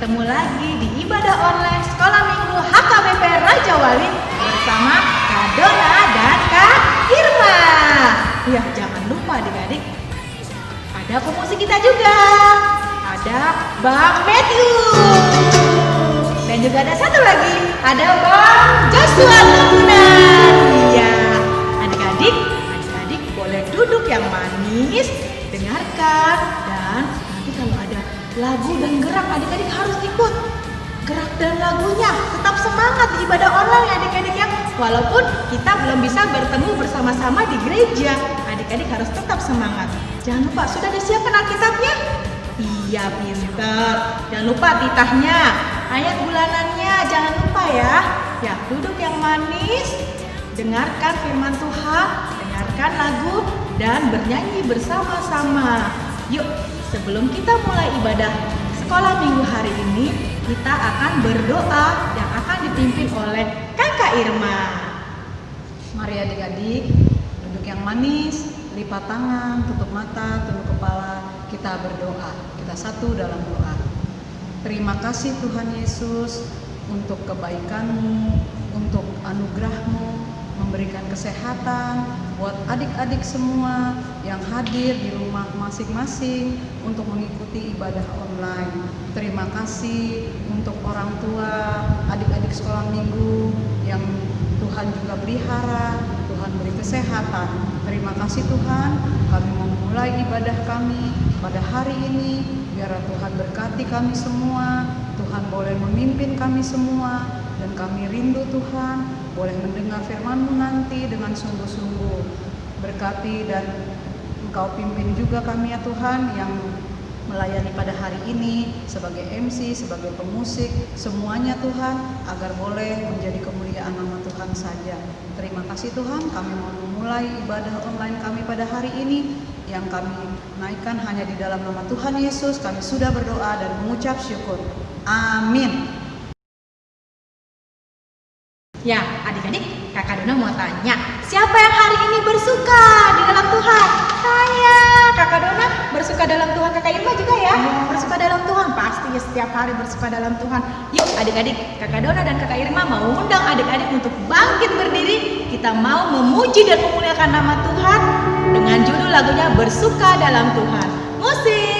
Ketemu lagi di ibadah online Sekolah Minggu HKBP Raja Wali bersama Kak Dona dan Kak Irma. Ya, jangan lupa adik-adik, ada pemusik kita juga. Ada Bang Matthew. Dan juga ada satu lagi, ada Bang Joshua Turunan. Iya, adik-adik boleh duduk yang manis, dengarkan, dan nanti kalau ada lagu dan gerak, adik-adik harus ikut gerak dan lagunya. Tetap semangat di ibadah online adik-adik ya. Walaupun kita belum bisa bertemu bersama-sama di gereja, adik-adik harus tetap semangat. Jangan lupa, sudah disiapkan Alkitabnya? Iya, pintar. Jangan lupa titahnya, ayat bulanannya, jangan lupa ya. Ya, duduk yang manis, dengarkan firman Tuhan, dengarkan lagu, dan bernyanyi bersama-sama. Yuk, sebelum kita mulai ibadah sekolah minggu hari ini, kita akan berdoa yang akan dipimpin oleh Kakak Irma. Mari adik-adik, duduk yang manis, lipat tangan, tutup mata, tunduk kepala, kita berdoa. Kita satu dalam doa. Terima kasih Tuhan Yesus untuk kebaikan-Mu, untuk anugerah-Mu, memberikan kesehatan buat adik-adik semua yang hadir di rumah masing-masing untuk mengikuti ibadah online. Terima kasih untuk orang tua, adik-adik sekolah minggu yang Tuhan juga pelihara, Tuhan beri kesehatan. Terima kasih Tuhan, kami mau memulai ibadah kami pada hari ini. Biar Tuhan berkati kami semua, Tuhan boleh memimpin kami semua, dan kami rindu Tuhan boleh mendengar firman-Mu nanti dengan sungguh-sungguh. Berkati dan Engkau pimpin juga kami ya Tuhan yang melayani pada hari ini sebagai MC, sebagai pemusik, semuanya Tuhan, agar boleh menjadi kemuliaan nama Tuhan saja. Terima kasih Tuhan, kami mau memulai ibadah online kami pada hari ini yang kami naikkan hanya di dalam nama Tuhan Yesus. Kami sudah berdoa dan mengucap syukur. Amin. Ya, adik-adik, Kakak Dona mau tanya, siapa yang hari ini bersuka di dalam Tuhan? Saya, Kakak Dona bersuka dalam Tuhan. Kakak Irma juga ya? Bersuka dalam Tuhan, pasti ya, setiap hari bersuka dalam Tuhan. Yuk adik-adik, Kakak Dona dan Kakak Irma mau undang adik-adik untuk bangkit berdiri. Kita mau memuji dan memuliakan nama Tuhan dengan judul lagunya Bersuka Dalam Tuhan. Musik!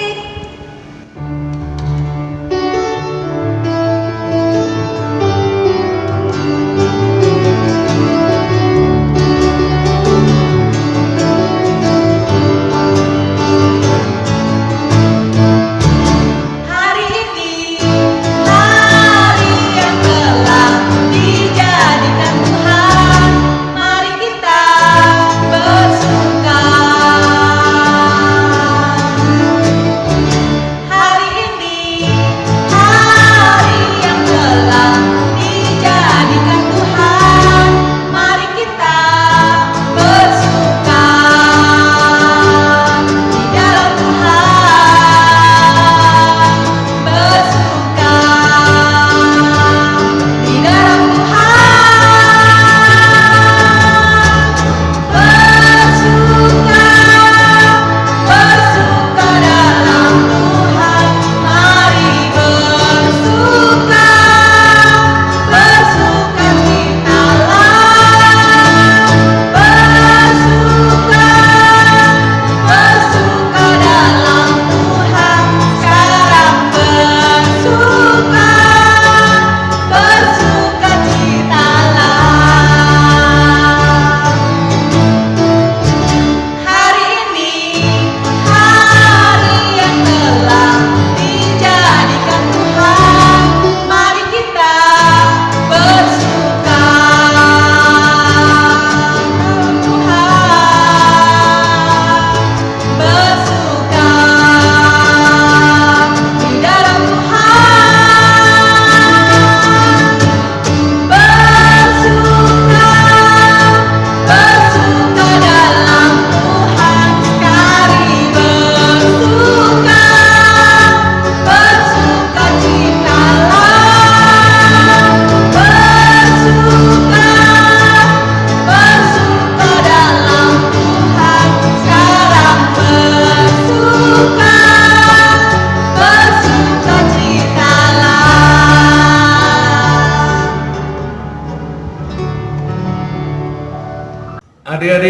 Bersuka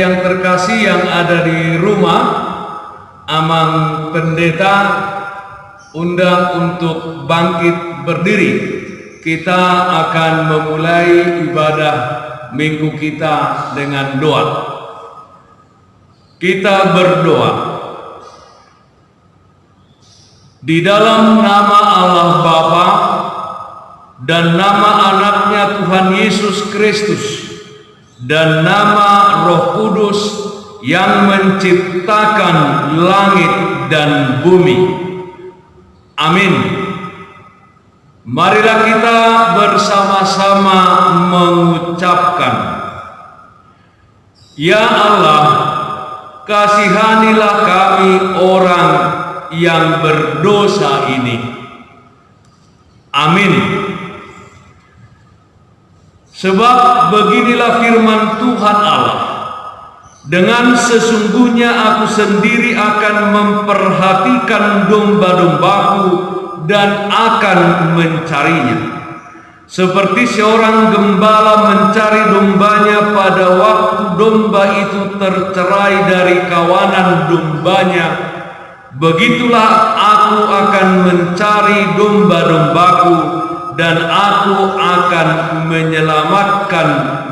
yang terkasih yang ada di rumah, Amang Pendeta undang untuk bangkit berdiri. Kita akan memulai ibadah minggu kita dengan doa. Kita berdoa. Di dalam nama Allah Bapa dan nama anaknya Tuhan Yesus Kristus dan nama Roh Kudus yang menciptakan langit dan bumi. Amin. Marilah kita bersama-sama mengucapkan, Ya Allah, kasihanilah kami orang yang berdosa ini. Amin. Sebab beginilah firman Tuhan Allah, dengan sesungguhnya aku sendiri akan memperhatikan domba-dombaku dan akan mencarinya. Seperti seorang gembala mencari dombanya pada waktu domba itu tercerai dari kawanan dombanya, begitulah aku akan mencari domba-dombaku dan aku akan menyelamatkan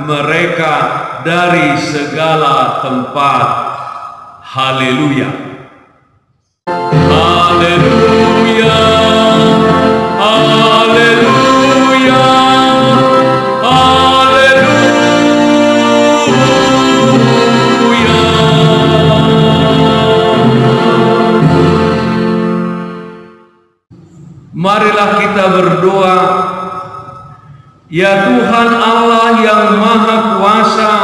mereka dari segala tempat. Haleluya. Haleluya. Haleluya. Haleluya. Marilah kita berdoa. Ya Tuhan Allah yang Maha Kuasa,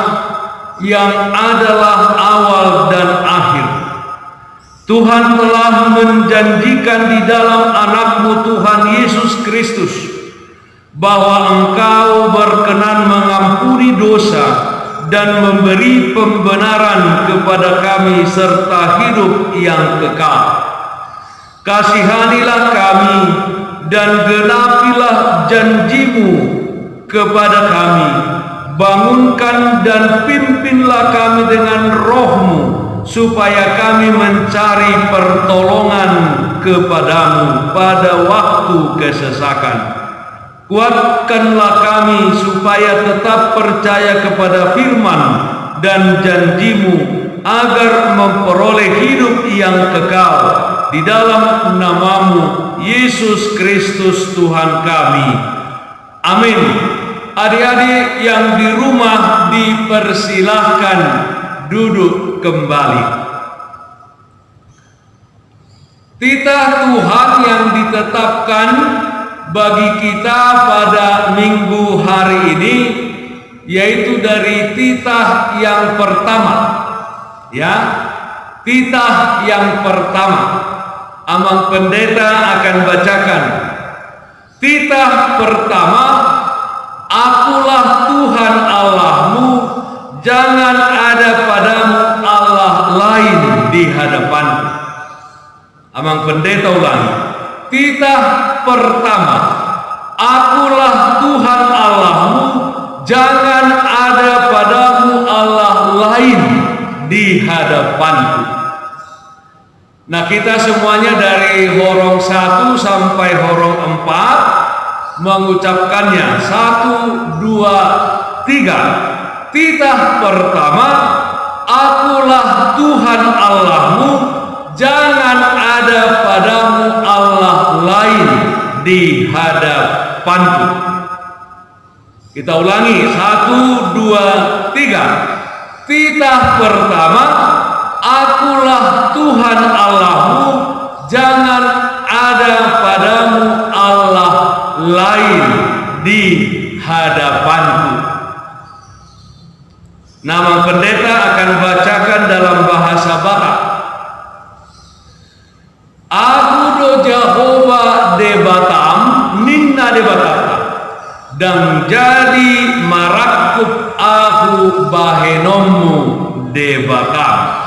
yang adalah awal dan akhir, Tuhan telah menjanjikan di dalam anak-Mu Tuhan Yesus Kristus bahwa Engkau berkenan mengampuni dosa dan memberi pembenaran kepada kami serta hidup yang kekal. Kasihanilah kami dan genapilah janji-Mu kepada kami. Bangunkan dan pimpinlah kami dengan Roh-Mu, supaya kami mencari pertolongan kepadamu pada waktu kesesakan. Kuatkanlah kami supaya tetap percaya kepada firman dan janji-Mu, agar memperoleh hidup yang kekal di dalam nama-Mu, Yesus Kristus Tuhan kami. Amin. Adik-adik yang di rumah dipersilahkan duduk kembali. Titah Tuhan yang ditetapkan bagi kita pada minggu hari ini, yaitu dari titah yang pertama. Ya, titah yang pertama. Amang Pendeta akan bacakan. Titah pertama, Akulah Tuhan Allahmu, jangan ada padamu Allah lain di hadapanku. Amang Pendeta ulangi. Titah pertama, Akulah Tuhan Allahmu, jangan ada padamu Allah lain di hadapanku. Nah, kita semuanya dari horong 1 sampai horong 4 mengucapkannya. 1, 2, 3. Titah pertama, Akulah Tuhan Allahmu, jangan ada padamu Allah lain di hadapanku. Kita ulangi. 1, 2, 3. Titah pertama, Akulah Tuhan Allahmu, jangan ada padamu Allah lain di hadapanku. Nama Pendeta akan bacakan dalam bahasa Batak. Aku do Jehovah de Batam, ninna de Batata, dan jadi marakup aku bahenomu de Batam.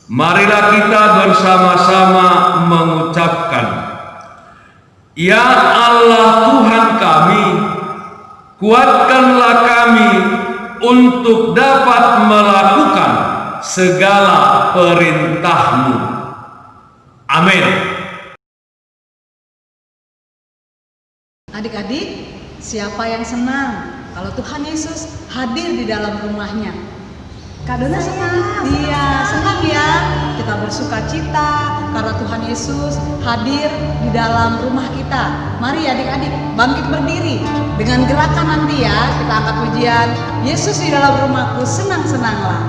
Marilah kita bersama-sama mengucapkan, Ya Allah Tuhan kami, kuatkanlah kami untuk dapat melakukan segala perintah-Mu. Amin. Adik-adik, siapa yang senang kalau Tuhan Yesus hadir di dalam rumahnya? Kak Dona senang? Iya, senang ya. Kita bersuka cita karena Tuhan Yesus hadir di dalam rumah kita. Mari adik-adik bangkit berdiri. Dengan gerakan nanti ya, kita angkat pujian Yesus di dalam rumahku, senang-senanglah.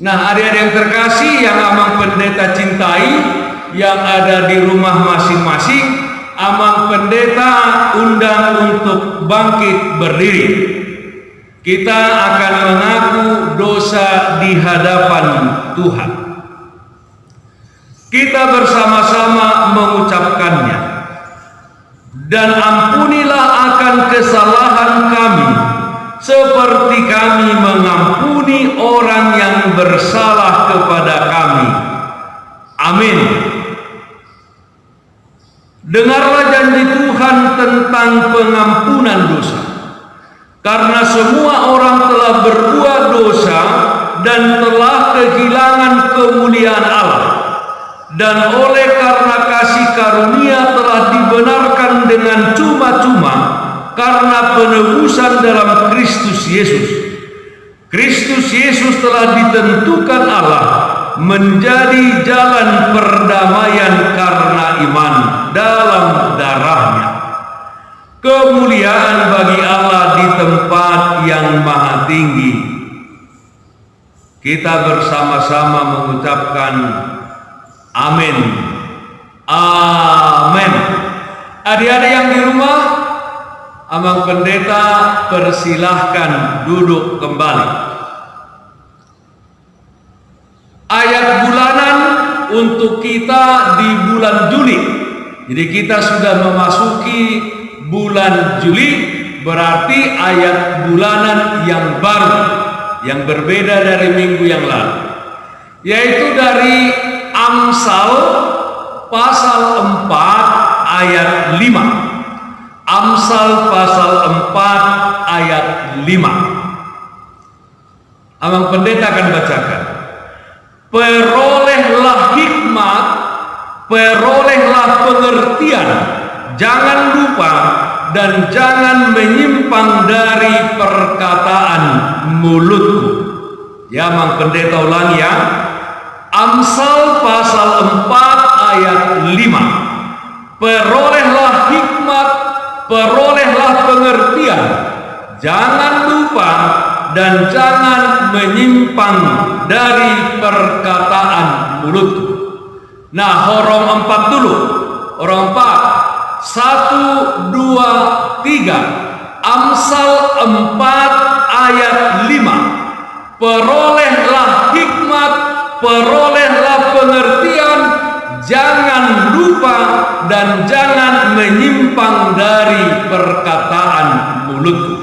Nah, adik-adik yang terkasih yang Amang Pendeta cintai, yang ada di rumah masing-masing, Amang Pendeta undang untuk bangkit berdiri. Kita akan mengaku dosa di hadapan Tuhan. Kita bersama-sama mengucapkannya. Dan ampunilah akan kesalahan kami, seperti kami mengampuni orang yang bersalah kepada kami. Amin. Dengarlah janji Tuhan tentang pengampunan dosa. Karena semua orang telah berbuat dosa dan telah kehilangan kemuliaan Allah. Dan oleh karena kasih karunia telah dibenarkan dengan cuma-cuma karena penebusan dalam Kristus Yesus. Kristus Yesus telah ditentukan Allah menjadi jalan perdamaian karena iman dalam darahnya. Kemuliaan bagi Allah di tempat yang maha tinggi. Kita bersama-sama mengucapkan amin. Amin. Adik-adik yang di rumah, Amang Pendeta persilahkan duduk kembali. Ayat bulanan untuk kita di bulan Juli. Jadi kita sudah memasuki bulan Juli, berarti ayat bulanan yang baru, yang berbeda dari minggu yang lalu, yaitu dari Amsal pasal 4 ayat 5. Amsal pasal 4 ayat 5. Amang Pendeta akan bacakan. Perolehlah hikmat, perolehlah pengertian, jangan lupa dan jangan menyimpang dari perkataan mulutku. Ya, Amang Pendeta ulangi ya. Amsal pasal 4 ayat 5. Perolehlah hikmat, perolehlah pengertian, jangan lupa dan jangan menyimpang dari perkataan mulutku. Nah, horong 4 dulu. Horong 4. 1, 2, 3. Amsal 4 ayat 5. Perolehlah hikmat, perolehlah pengertian, jangan lupa lupa dan jangan menyimpang dari perkataan mulutku.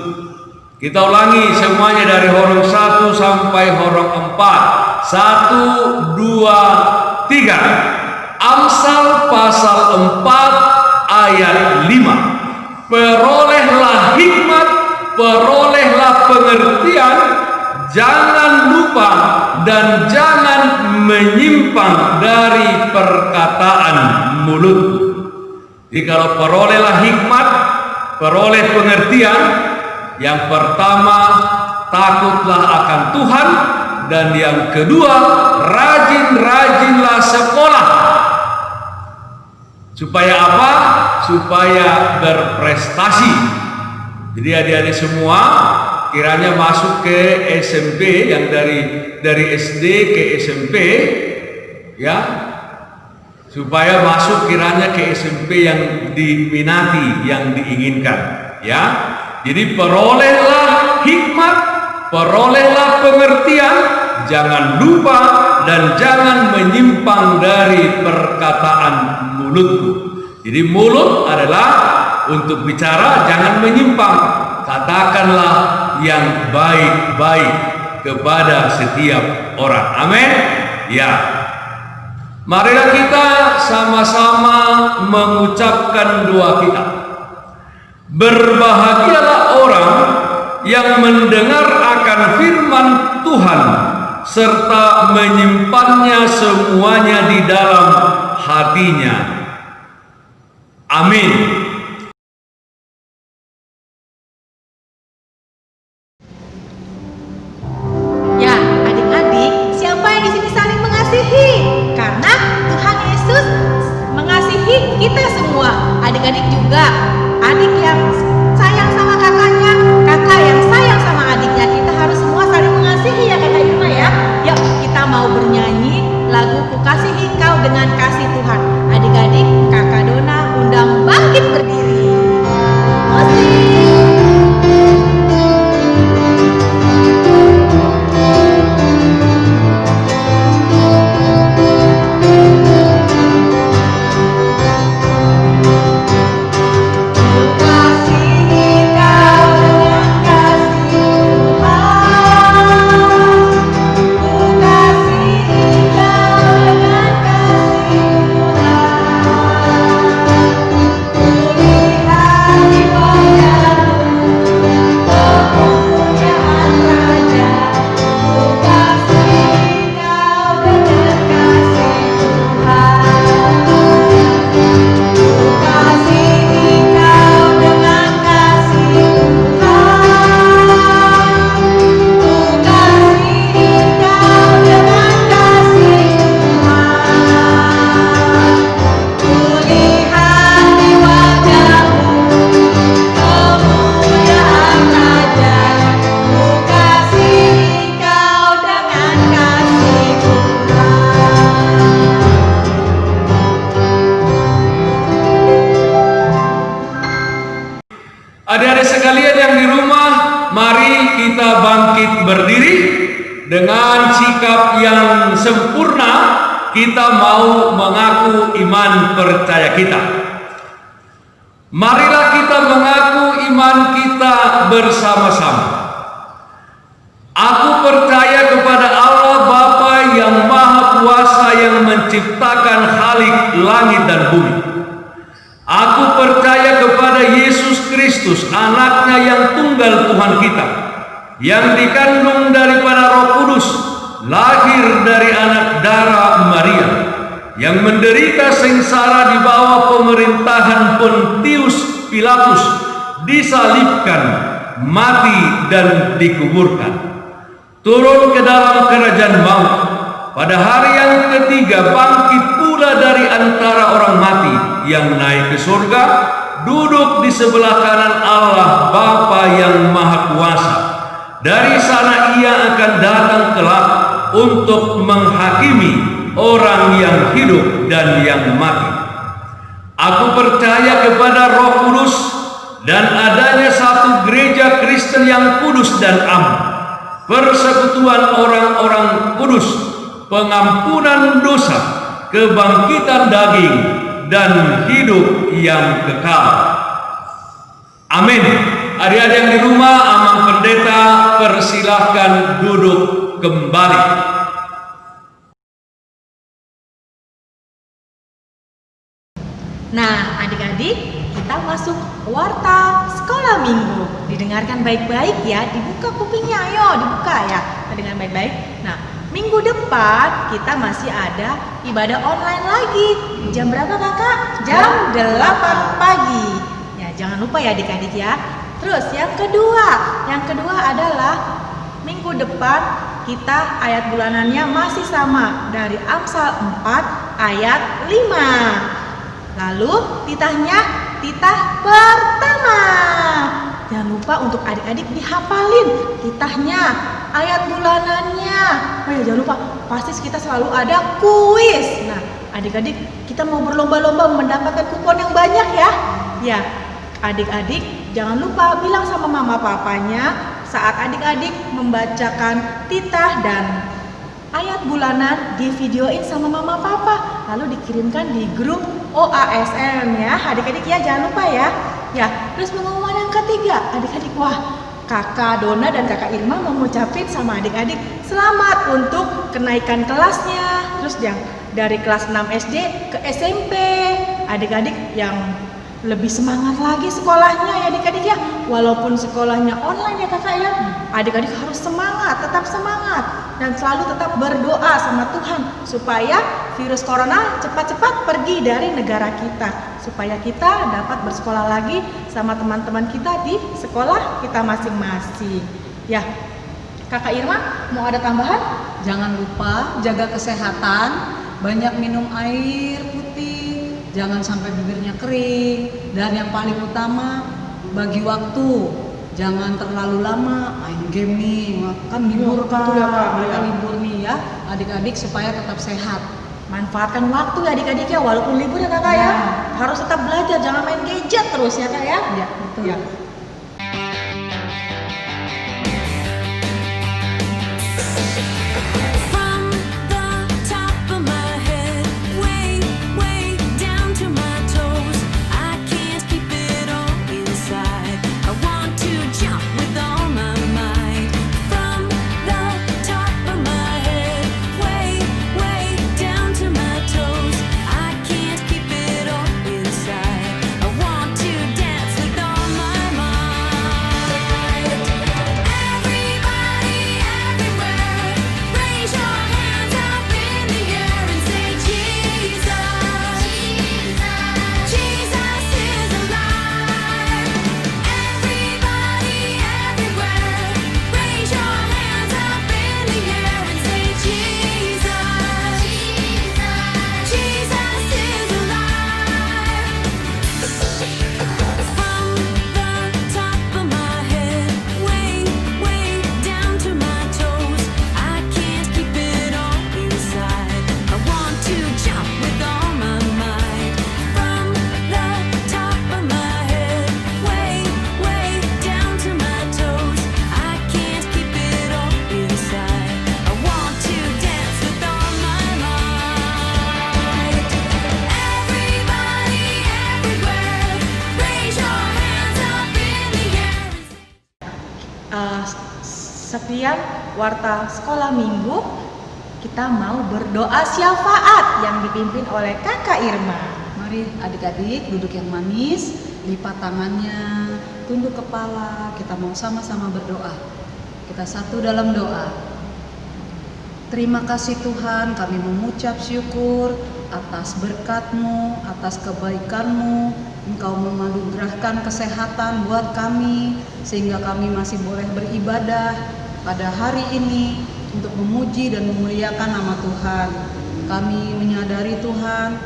Kita ulangi semuanya dari horong 1 sampai horong 4. 1, 2, 3. Amsal pasal 4 ayat 5. Perolehlah hikmat, perolehlah pengertian, jangan lupa dan jangan menyimpang dari perkataan mulutku. Jadi kalau perolehlah hikmat, peroleh pengertian, yang pertama takutlah akan Tuhan, dan yang kedua rajin-rajinlah sekolah. Supaya apa? Supaya berprestasi. Jadi adik-adik semua kiranya masuk ke SMP, yang dari SD ke SMP, ya, supaya masuk kiranya ke SMP yang diminati, yang diinginkan, ya. Jadi perolehlah hikmat, perolehlah pengertian, jangan lupa dan jangan menyimpang dari perkataan mulutku. Jadi mulut adalah untuk bicara, jangan menyimpang. Katakanlah yang baik-baik kepada setiap orang. Amin. Ya. Marilah kita sama-sama mengucapkan doa kita. Berbahagialah orang yang mendengar akan firman Tuhan serta menyimpannya semuanya di dalam hatinya. Amin. Ya, adik-adik, siapa yang di sini saling mengasihi? Karena Tuhan Yesus mengasihi kita semua. Adik-adik juga, adik yang sayang sama kakaknya, kakak yang sayang sama adiknya. Kita harus semua saling mengasihi, ya Kak Irma ya. Yuk, kita mau bernyanyi lagu Ku Kasihi Kau dengan Kasih Tuhan. Adik-adik, Kakak Dona undang bangkit berdiri. Musik. Adik-adik sekalian yang di rumah, mari kita bangkit berdiri dengan sikap yang sempurna. Kita mau mengaku iman percaya kita. Marilah kita mengaku iman kita bersama-sama. Aku percaya kepada Allah Bapa yang Maha Kuasa yang menciptakan khalik langit dan bumi. Aku percaya kepada Yesus Kristus, anaknya yang tunggal Tuhan kita, yang dikandung daripada Roh Kudus, lahir dari anak darah Maria, yang menderita sengsara di bawah pemerintahan Pontius Pilatus, disalibkan, mati dan dikuburkan, turun ke dalam kerajaan maut, pada hari yang ketiga bangkit pula dari antara orang mati, yang naik ke surga, duduk di sebelah kanan Allah Bapa yang Maha Kuasa. Dari sana ia akan datang kelak untuk menghakimi orang yang hidup dan yang mati. Aku percaya kepada Roh Kudus dan adanya satu gereja Kristen yang kudus dan am, persekutuan orang-orang kudus, pengampunan dosa, kebangkitan daging, dan hidup yang kekal. Amin. Adik-adik yang di rumah, Amang Pendeta persilahkan duduk kembali. Nah, adik-adik, kita masuk warta sekolah minggu. Didengarkan baik-baik ya, dibuka kupingnya, ayo dibuka ya. Dengar baik-baik. Nah, minggu depan kita masih ada ibadah online lagi. Jam berapa kakak? Jam 8 pagi. Ya, jangan lupa ya adik-adik ya. Terus yang kedua adalah minggu depan kita ayat bulanannya masih sama dari Amsal 4 ayat 5. Lalu titah pertama. Jangan lupa untuk adik-adik dihafalin titahnya, ayat bulanannya. Oh ya, jangan lupa, pasti kita selalu ada kuis. Nah, adik-adik kita mau berlomba-lomba mendapatkan kupon yang banyak ya. Ya, adik-adik jangan lupa bilang sama mama papanya saat adik-adik membacakan titah dan ayat bulanan, di videoin sama mama papa, lalu dikirimkan di grup OASM ya adik-adik ya, jangan lupa ya. Ya, terus pengumuman yang ketiga, adik-adik, wah kakak Dona dan kakak Irma mau ngucapin sama adik-adik selamat untuk kenaikan kelasnya. Terus yang dari kelas 6 SD ke SMP, adik-adik yang lebih semangat lagi sekolahnya ya adik-adik ya. Walaupun sekolahnya online ya kakak ya, adik-adik harus semangat, tetap semangat dan selalu tetap berdoa sama Tuhan supaya virus corona cepat-cepat pergi dari negara kita, supaya kita dapat bersekolah lagi sama teman-teman kita di sekolah kita masing-masing. Ya, kakak Irma mau ada tambahan? Jangan lupa jaga kesehatan, banyak minum air putih, jangan sampai bibirnya kering, dan yang paling utama bagi waktu, jangan terlalu lama main game nih, kan libur kan, mereka libur nih ya, adik-adik supaya tetap sehat. Manfaatkan waktu ya adik-adik ya, walaupun libur ya kakak ya, harus tetap belajar, jangan main gadget terus ya kak ya. Ya, betul. Ya. Sekian warta sekolah minggu. Kita mau berdoa syafaat yang dipimpin oleh kakak Irma. Mari adik-adik duduk yang manis, lipat tangannya, tunduk kepala. Kita mau sama-sama berdoa. Kita satu dalam doa. Terima kasih Tuhan, kami mengucap syukur atas berkat-Mu, atas kebaikan-Mu. Engkau menganugerahkan kesehatan buat kami, sehingga kami masih boleh beribadah pada hari ini untuk memuji dan memuliakan nama Tuhan. Kami menyadari Tuhan,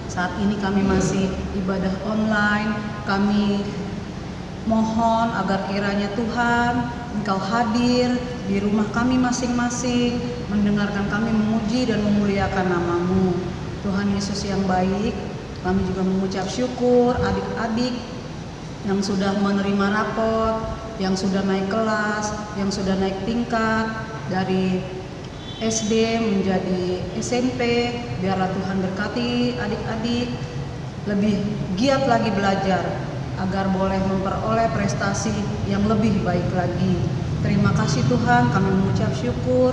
saat ini kami masih ibadah online. Kami mohon agar kiranya Tuhan Engkau hadir di rumah kami masing-masing, mendengarkan kami memuji dan memuliakan nama-Mu. Tuhan Yesus yang baik, kami juga mengucap syukur adik-adik yang sudah menerima rapot, yang sudah naik kelas, yang sudah naik tingkat dari SD menjadi SMP. Biarlah Tuhan berkati adik-adik lebih giat lagi belajar agar boleh memperoleh prestasi yang lebih baik lagi. Terima kasih Tuhan, kami mengucap syukur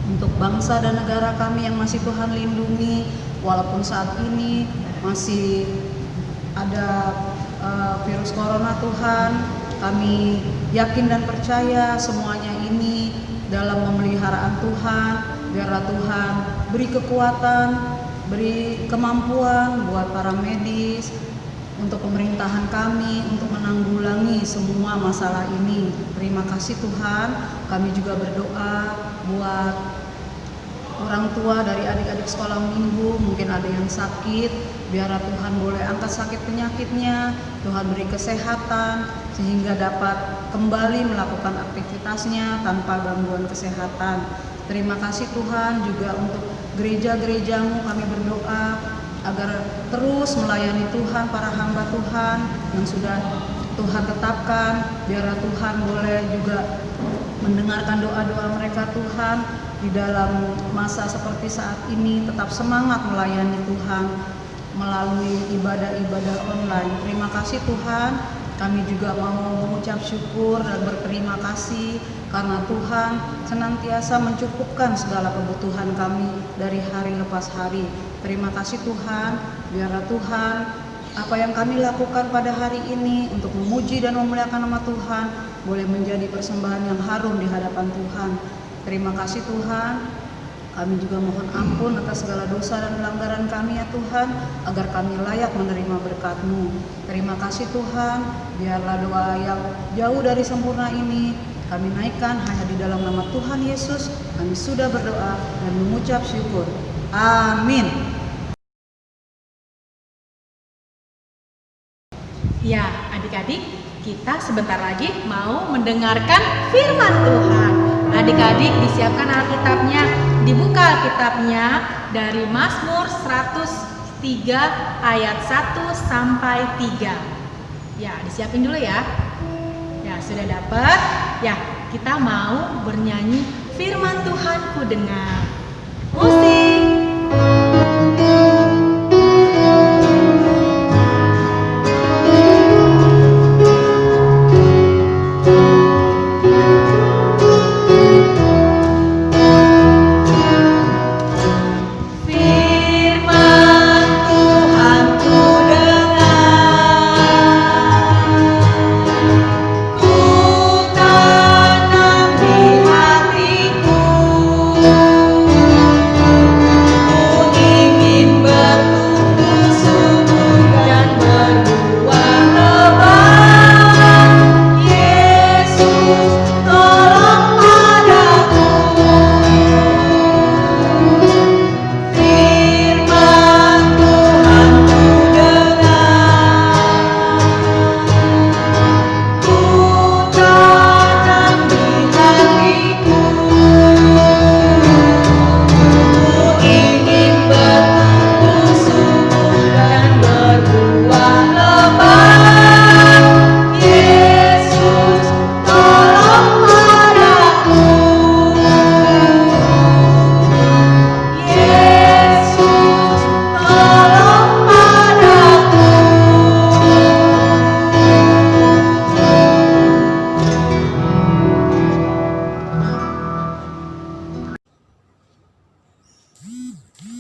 untuk bangsa dan negara kami yang masih Tuhan lindungi, walaupun saat ini masih ada virus corona Tuhan. Kami yakin dan percaya semuanya ini dalam pemeliharaan Tuhan. Biarlah Tuhan beri kekuatan, beri kemampuan buat para medis, untuk pemerintahan kami, untuk menanggulangi semua masalah ini. Terima kasih Tuhan. Kami juga berdoa buat orang tua dari adik-adik sekolah minggu, mungkin ada yang sakit, biarlah Tuhan boleh angkat sakit penyakitnya, Tuhan beri kesehatan sehingga dapat kembali melakukan aktivitasnya tanpa gangguan kesehatan. Terima kasih Tuhan juga untuk gereja-gerejamu, kami berdoa agar terus melayani Tuhan, para hamba Tuhan yang sudah Tuhan tetapkan. Biarlah Tuhan boleh juga mendengarkan doa-doa mereka Tuhan di dalam masa seperti saat ini, tetap semangat melayani Tuhan melalui ibadah-ibadah online. Terima kasih Tuhan. Kami juga mau mengucap syukur dan berterima kasih karena Tuhan senantiasa mencukupkan segala kebutuhan kami dari hari lepas hari. Terima kasih Tuhan. Biarlah Tuhan apa yang kami lakukan pada hari ini untuk memuji dan memuliakan nama Tuhan boleh menjadi persembahan yang harum di hadapan Tuhan. Terima kasih Tuhan. Kami juga mohon ampun atas segala dosa dan pelanggaran kami ya Tuhan, agar kami layak menerima berkat-Mu. Terima kasih Tuhan. Biarlah doa yang jauh dari sempurna ini kami naikkan hanya di dalam nama Tuhan Yesus. Kami sudah berdoa dan mengucap syukur. Amin. Ya, adik-adik, kita sebentar lagi mau mendengarkan firman Tuhan. Adik-adik disiapkan Alkitabnya, dibuka Alkitabnya dari Mazmur 103 ayat 1 sampai 3. Ya, disiapin dulu ya. Ya, sudah dapat? Ya, kita mau bernyanyi firman Tuhan ku dengar. Musik.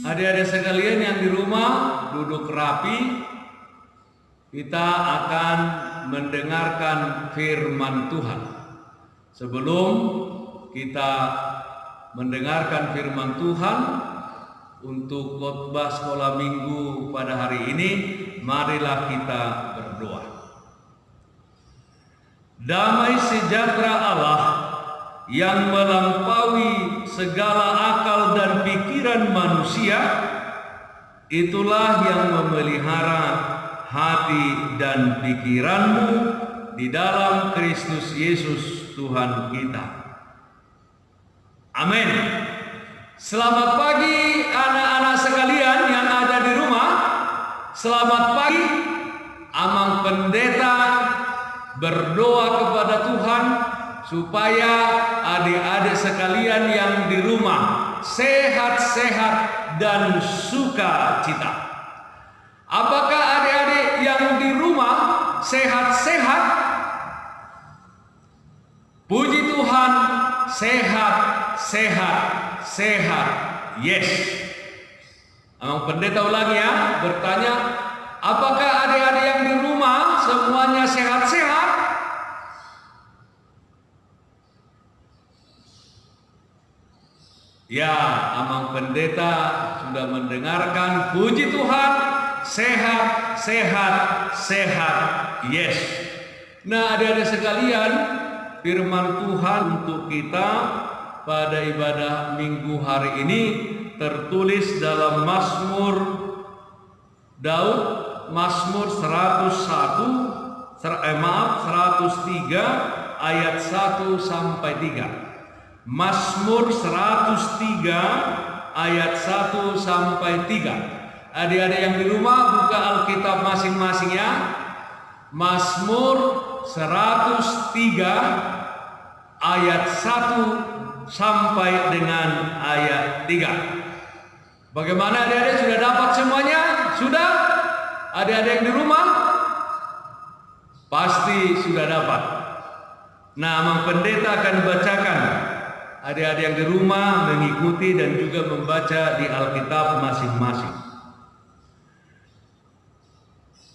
Adik-adik sekalian yang di rumah, duduk rapi. Kita akan mendengarkan firman Tuhan. Sebelum kita mendengarkan firman Tuhan untuk khotbah sekolah minggu pada hari ini, marilah kita berdoa. Damai sejahtera Allah yang melampaui segala akal dan pikiran manusia, itulah yang memelihara hati dan pikiranmu di dalam Kristus Yesus Tuhan kita. Amin. Selamat pagi anak-anak sekalian yang ada di rumah. Selamat pagi. Amang Pendeta berdoa kepada Tuhan supaya adik-adik sekalian yang di rumah sehat-sehat dan sukacita. Apakah adik-adik yang di rumah sehat-sehat? Puji Tuhan, sehat, sehat, sehat. Yes. Abang pendeta ulangi ya, bertanya, apakah adik-adik yang di rumah semuanya sehat-sehat? Ya, Abang pendeta sudah mendengarkan. Puji Tuhan, sehat, sehat, sehat. Yes. Nah, adik-adik sekalian, firman Tuhan untuk kita pada ibadah minggu hari ini tertulis dalam Mazmur Daud, Mazmur 103 ayat 1 sampai 3. Mazmur 103 ayat 1 sampai 3. Adik-adik yang di rumah buka Alkitab masing-masing ya. Mazmur 103 ayat 1 sampai dengan ayat 3. Bagaimana adik-adik, sudah dapat semuanya? Sudah? Adik-adik yang di rumah? Pasti sudah dapat. Nah, Abang pendeta akan bacakan. Adik-adik yang di rumah mengikuti dan juga membaca di Alkitab masing-masing.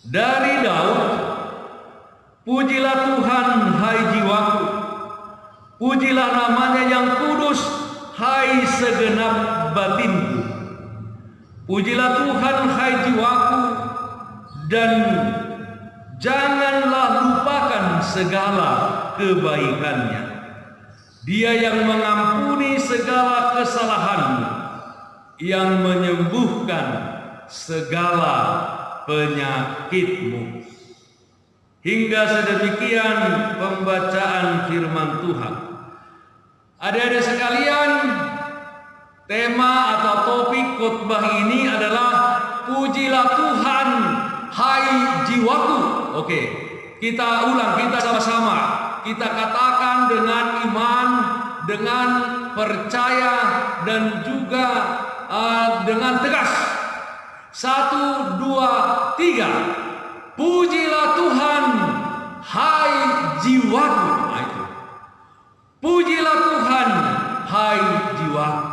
Dari Daud, pujilah Tuhan hai jiwaku, pujilah namanya yang kudus hai segenap batinku. Pujilah Tuhan hai jiwaku, dan janganlah lupakan segala kebaikannya. Dia yang mengampuni segala kesalahanmu, yang menyembuhkan segala penyakitmu. Hingga sedemikian pembacaan firman Tuhan. Adik-adik sekalian, tema atau topik khotbah ini adalah pujilah Tuhan hai jiwaku. Oke, kita ulang, kita sama-sama. Kita katakan dengan iman, dengan percaya, dan juga dengan tegas. 1, 2, 3. Pujilah Tuhan hai jiwaku. Nah, itu. Pujilah Tuhan hai jiwaku.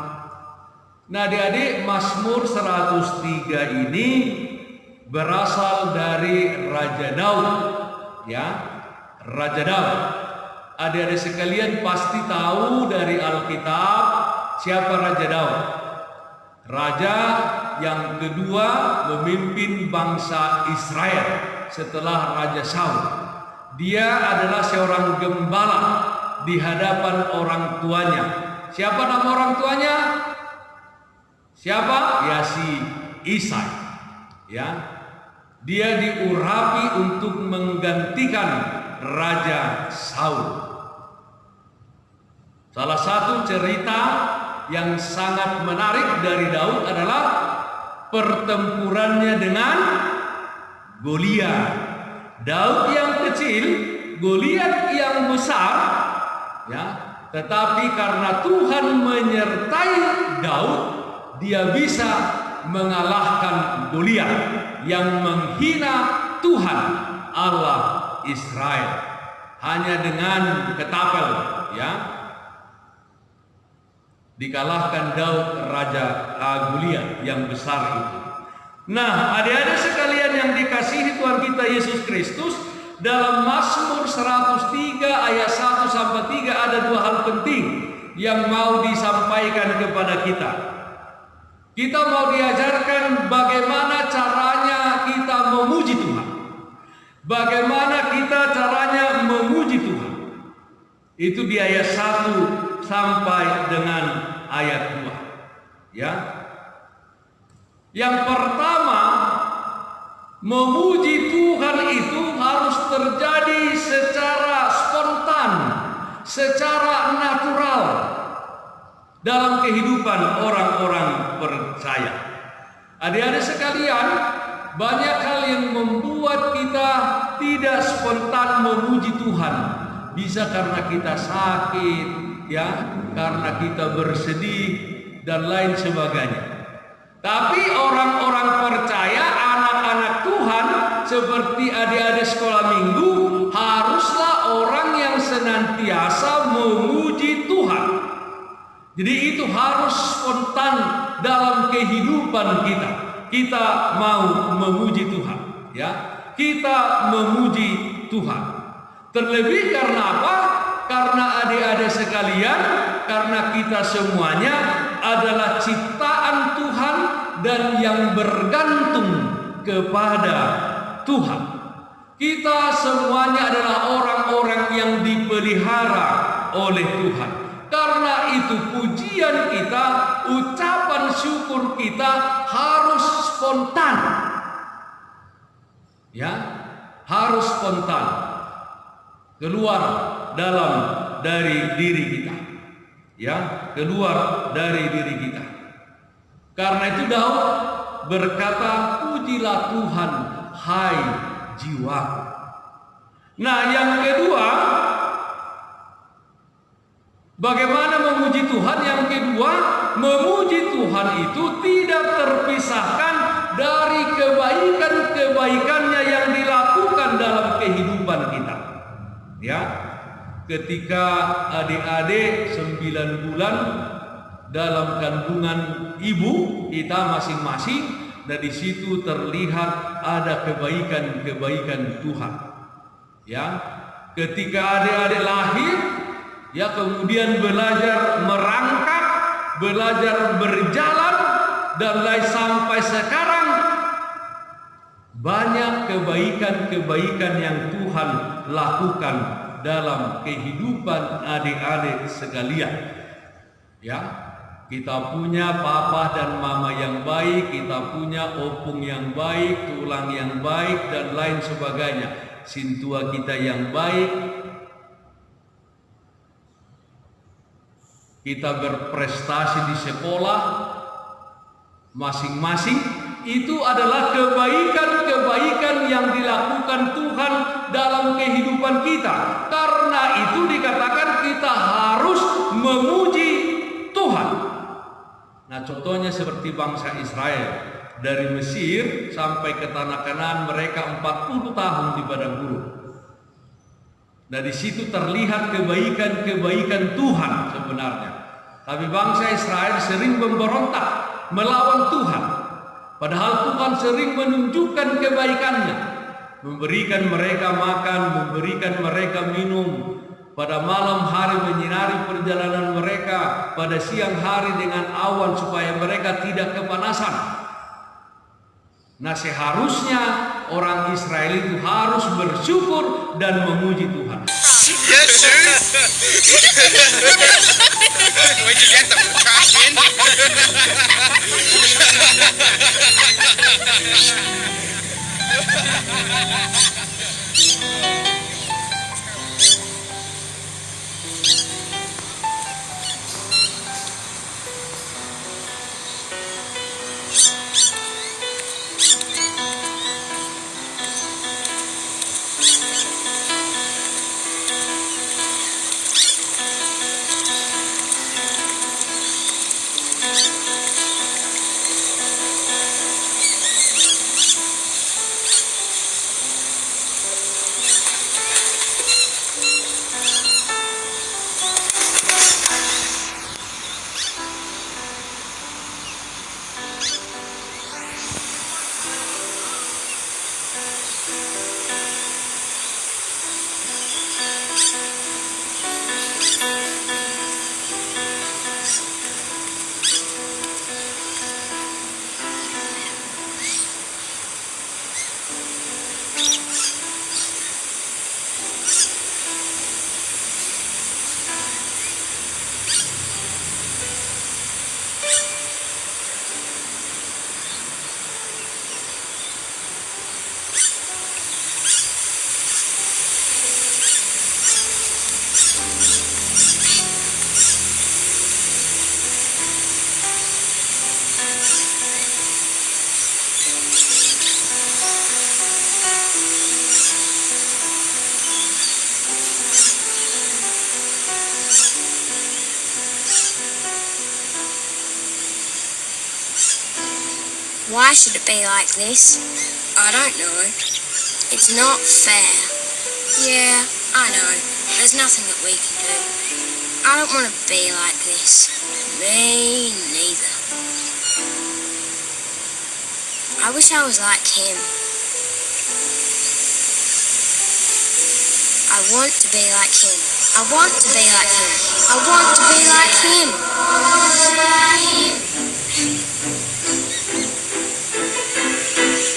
Nah, adik-adik, Mazmur 103 ini berasal dari Raja Daud, ya, Raja Daud. Adik-adik sekalian pasti tahu dari Alkitab siapa Raja Daud. Raja yang kedua memimpin bangsa Israel setelah Raja Saul. Dia adalah seorang gembala di hadapan orang tuanya. Siapa nama orang tuanya? Siapa? Ya, si Isai. Ya. Dia diurapi untuk menggantikan Raja Saul. Salah satu cerita yang sangat menarik dari Daud adalah pertempurannya dengan Goliat. Daud yang kecil, Goliat yang besar, ya. Tetapi karena Tuhan menyertai Daud, dia bisa mengalahkan Goliat yang menghina Tuhan Allah Israel hanya dengan ketapel, ya. Dikalahkan Daud Raja Goliat yang besar itu. Nah, adik-adik sekalian yang dikasihi Tuhan kita Yesus Kristus, dalam Mazmur 103 ayat 1 sampai 3 ada dua hal penting yang mau disampaikan kepada kita. Kita mau diajarkan bagaimana caranya kita memuji Tuhan. Bagaimana kita caranya memuji Tuhan. Itu di ayat 1 sampai dengan ayat 2. Ya. Yang pertama, memuji Tuhan itu harus terjadi secara spontan, secara natural dalam kehidupan orang-orang percaya. Adik-adik sekalian, banyak hal yang membuat kita tidak spontan memuji Tuhan. Bisa karena kita sakit, ya, karena kita bersedih dan lain sebagainya. Tapi orang-orang percaya, anak-anak Tuhan seperti adik-adik sekolah minggu haruslah orang yang senantiasa memuji Tuhan. Jadi itu harus spontan dalam kehidupan kita. Kita mau memuji Tuhan, ya. Kita memuji Tuhan. Terlebih karena apa? Karena adik-adik sekalian, karena kita semuanya adalah ciptaan Tuhan dan yang bergantung kepada Tuhan. Kita semuanya adalah orang-orang yang dipelihara oleh Tuhan. Karena itu pujian kita, ucapan syukur kita harus spontan. Ya, harus spontan. Keluar dari diri kita. Ya, keluar dari diri kita. Karena itu Daud berkata, pujilah Tuhan, hai jiwaku. Nah, yang kedua, bagaimana memuji Tuhan? Yang kedua, memuji Tuhan itu tidak terpisahkan dari kebaikan-kebaikannya yang dilakukan dalam kehidupan kita. Ya, ketika adik-adik 9 bulan dalam kandungan ibu kita masing-masing, dan di situ terlihat ada kebaikan-kebaikan Tuhan. Ya, ketika adik-adik lahir, ya kemudian belajar merangkak, belajar berjalan, dan lain sampai sekarang banyak kebaikan-kebaikan yang Tuhan lakukan dalam kehidupan adik-adik sekalian. Ya, kita punya papa dan mama yang baik, kita punya opung yang baik, tulang yang baik, dan lain sebagainya. Sintua kita yang baik, kita berprestasi di sekolah masing-masing, itu adalah kebaikan-kebaikan yang dilakukan Tuhan dalam kehidupan kita. Karena itu dikatakan kita harus memuji Tuhan. Nah, contohnya seperti bangsa Israel dari Mesir sampai ke tanah Kanaan, mereka 40 tahun di padang gurun. Nah, di situ terlihat kebaikan-kebaikan Tuhan sebenarnya. Tapi bangsa Israel sering memberontak melawan Tuhan. Padahal Tuhan sering menunjukkan kebaikannya, memberikan mereka makan, memberikan mereka minum, pada malam hari menyinari perjalanan mereka, pada siang hari dengan awan supaya mereka tidak kepanasan. Nah, seharusnya orang Israel itu harus bersyukur dan memuji Tuhan. Yes, sir. Where'd you get them? Trash bin? Why should it be like this? I don't know. It's not fair. Yeah, I know. There's nothing that we can do. I don't want to be like this. Me neither. I wish I was like him. I want to be like him. I want to be like him. I want to be like him.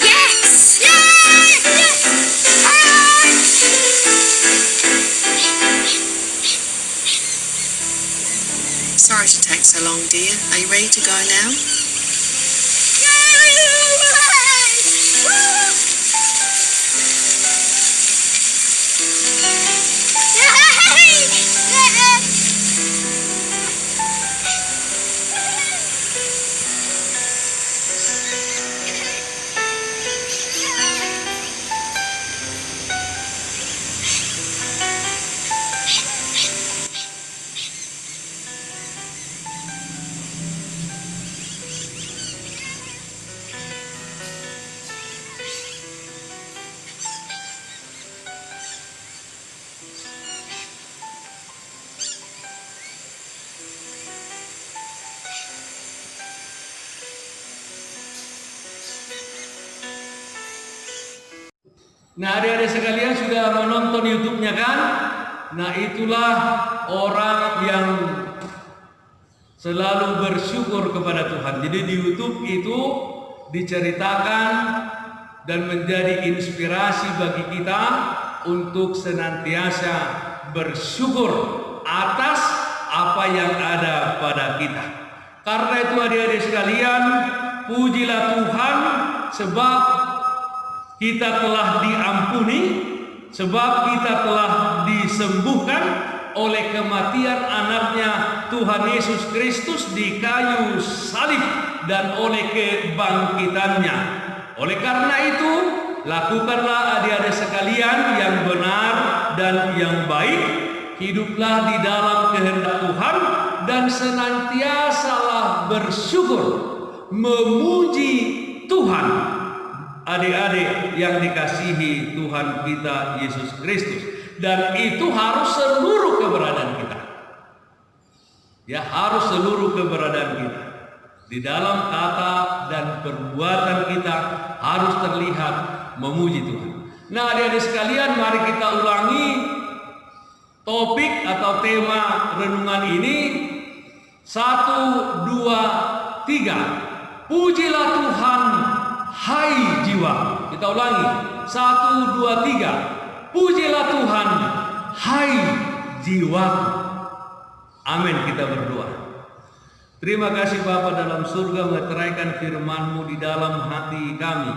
Yes! Sorry to take so long, dear. Are you ready to go now? Nah, adik-adik sekalian sudah menonton YouTube-nya kan? Nah, itulah orang yang selalu bersyukur kepada Tuhan. Jadi di YouTube itu diceritakan dan menjadi inspirasi bagi kita untuk senantiasa bersyukur atas apa yang ada pada kita. Karena itu adik-adik sekalian, pujilah Tuhan sebab kita telah diampuni, sebab kita telah disembuhkan oleh kematian anaknya Tuhan Yesus Kristus di kayu salib dan oleh kebangkitannya. Oleh karena itu, lakukanlah adik-adik sekalian yang benar dan yang baik, hiduplah di dalam kehendak Tuhan dan senantiasalah bersyukur, memuji Tuhan. Adik-adik yang dikasihi Tuhan kita Yesus Kristus, dan itu harus seluruh keberadaan kita. Ya, harus seluruh keberadaan kita. Di dalam kata dan perbuatan kita harus terlihat memuji Tuhan. Nah, adik-adik sekalian, mari kita ulangi topik atau tema renungan ini. 1, 2, 3. Pujilah Tuhan, hai jiwa. Kita ulangi. 1, 2, 3. Pujilah Tuhan, hai jiwaku. Amin, kita berdoa. Terima kasih Bapa dalam surga, meteraikan firman-Mu di dalam hati kami,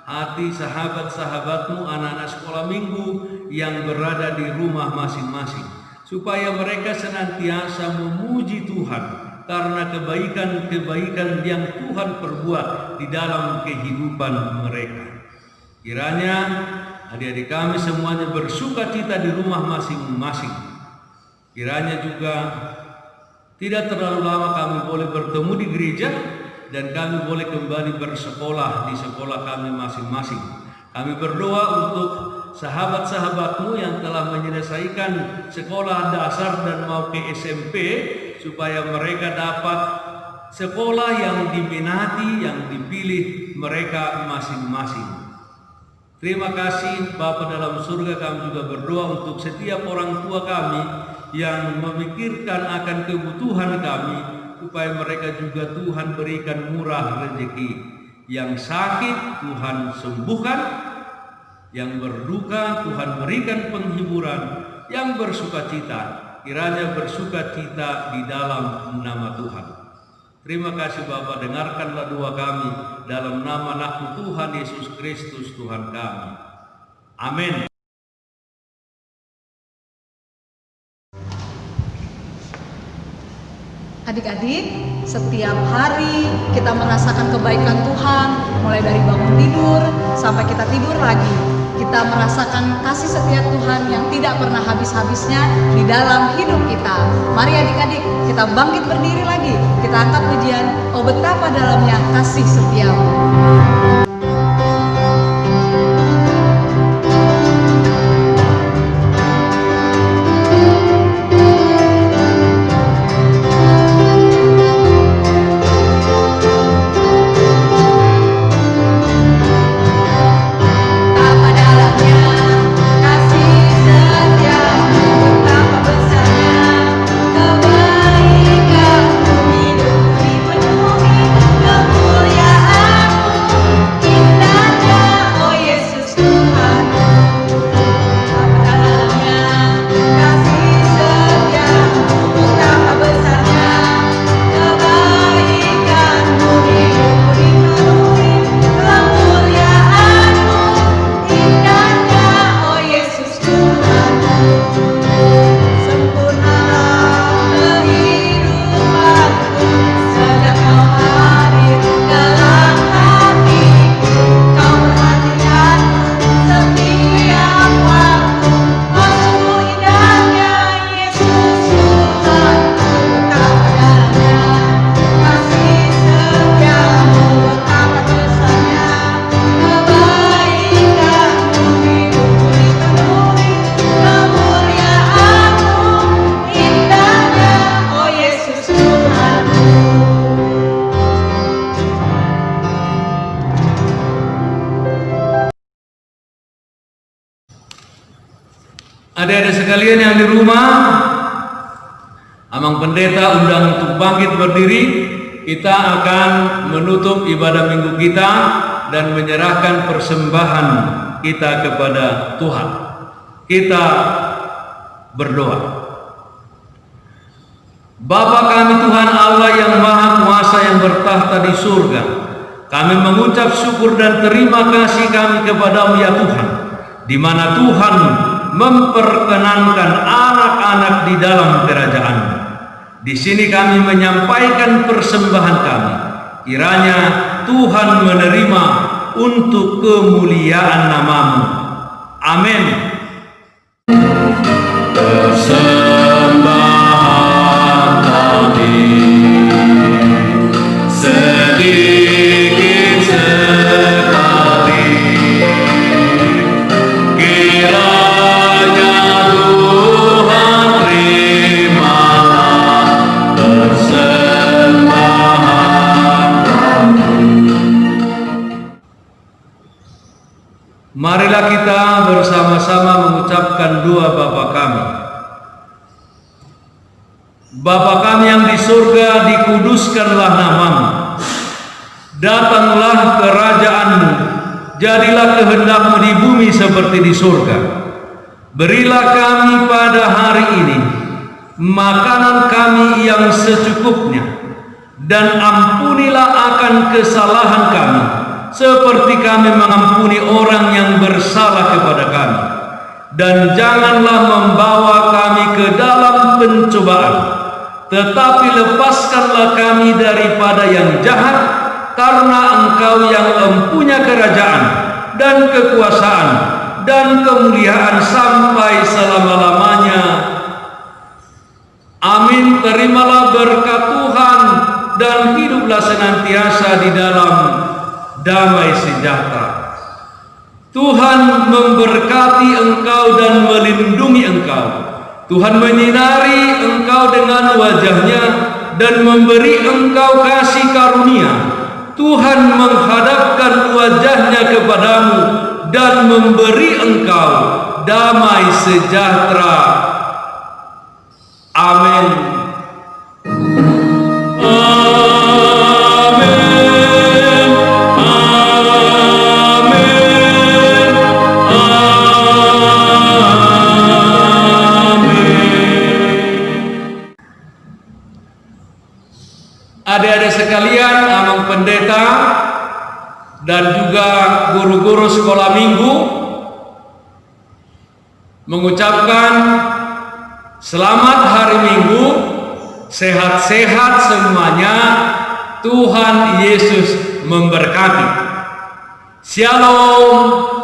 hati sahabat-sahabat-Mu, anak-anak sekolah minggu yang berada di rumah masing-masing, supaya mereka senantiasa memuji Tuhan karena kebaikan-kebaikan yang Tuhan perbuat di dalam kehidupan mereka. Kiranya adik-adik kami semuanya bersukacita di rumah masing-masing. Kiranya juga tidak terlalu lama kami boleh bertemu di gereja dan kami boleh kembali bersekolah di sekolah kami masing-masing. Kami berdoa untuk sahabat-sahabat-Mu yang telah menyelesaikan sekolah dasar dan mau ke SMP, supaya mereka dapat sekolah yang diminati, yang dipilih mereka masing-masing. Terima kasih Bapa dalam surga, kami juga berdoa untuk setiap orang tua kami yang memikirkan akan kebutuhan kami, supaya mereka juga Tuhan berikan murah rezeki. Yang sakit Tuhan sembuhkan, yang berduka Tuhan berikan penghiburan, yang bersukacita kiranya bersukacita di dalam nama Tuhan. Terima kasih Bapa, dengarkanlah doa kami dalam nama anak Tuhan Yesus Kristus Tuhan kami. Amin. Adik-adik, setiap hari kita merasakan kebaikan Tuhan, mulai dari bangun tidur sampai kita tidur lagi. kita merasakan kasih setia Tuhan yang tidak pernah habis-habisnya di dalam hidup kita. Mari adik-adik, kita bangkit berdiri lagi. Kita angkat pujian, oh betapa dalamnya kasih setiamu. Adik-adik sekalian yang di rumah, Amang Pendeta undang untuk bangkit berdiri. Kita akan menutup ibadah minggu kita dan menyerahkan persembahan kita kepada Tuhan. Kita berdoa. Bapa kami Tuhan Allah yang Maha Kuasa yang bertahta di surga, kami mengucap syukur dan terima kasih kami kepadamu ya Tuhan, di mana Tuhan memperkenankan anak-anak di dalam kerajaan. Di sini kami menyampaikan persembahan kami. Kiranya Tuhan menerima untuk kemuliaan nama-Mu. Amin. Persembahan kami sedikit sekali, kiranya Tuhan terimalah persembahan kami. Marilah kita bersama-sama mengucapkan doa Bapa kami. Bapa kami yang di surga, dikuduskanlah nama-Mu. Datanglah kerajaan-Mu, jadilah kehendak-Mu di bumi seperti di surga. Berilah kami pada hari ini makanan kami yang secukupnya, dan ampunilah akan kesalahan kami, seperti kami mengampuni orang yang bersalah kepada kami. Dan janganlah membawa kami ke dalam pencobaan, tetapi lepaskanlah kami daripada yang jahat, karena Engkau yang empunya kerajaan dan kekuasaan dan kemuliaan sampai selama-lamanya. Amin. Terimalah berkat Tuhan dan hiduplah senantiasa di dalam damai sejahtera. Tuhan memberkati engkau dan melindungi engkau. Tuhan menyinari engkau dengan wajah-Nya dan memberi engkau kasih karunia. Tuhan menghadapkan wajah-Nya kepadamu dan memberi engkau damai sejahtera. Amin. Adik-adik sekalian, Amang Pendeta dan juga guru-guru sekolah minggu mengucapkan selamat hari Minggu, sehat-sehat semuanya, Tuhan Yesus memberkati. Shalom.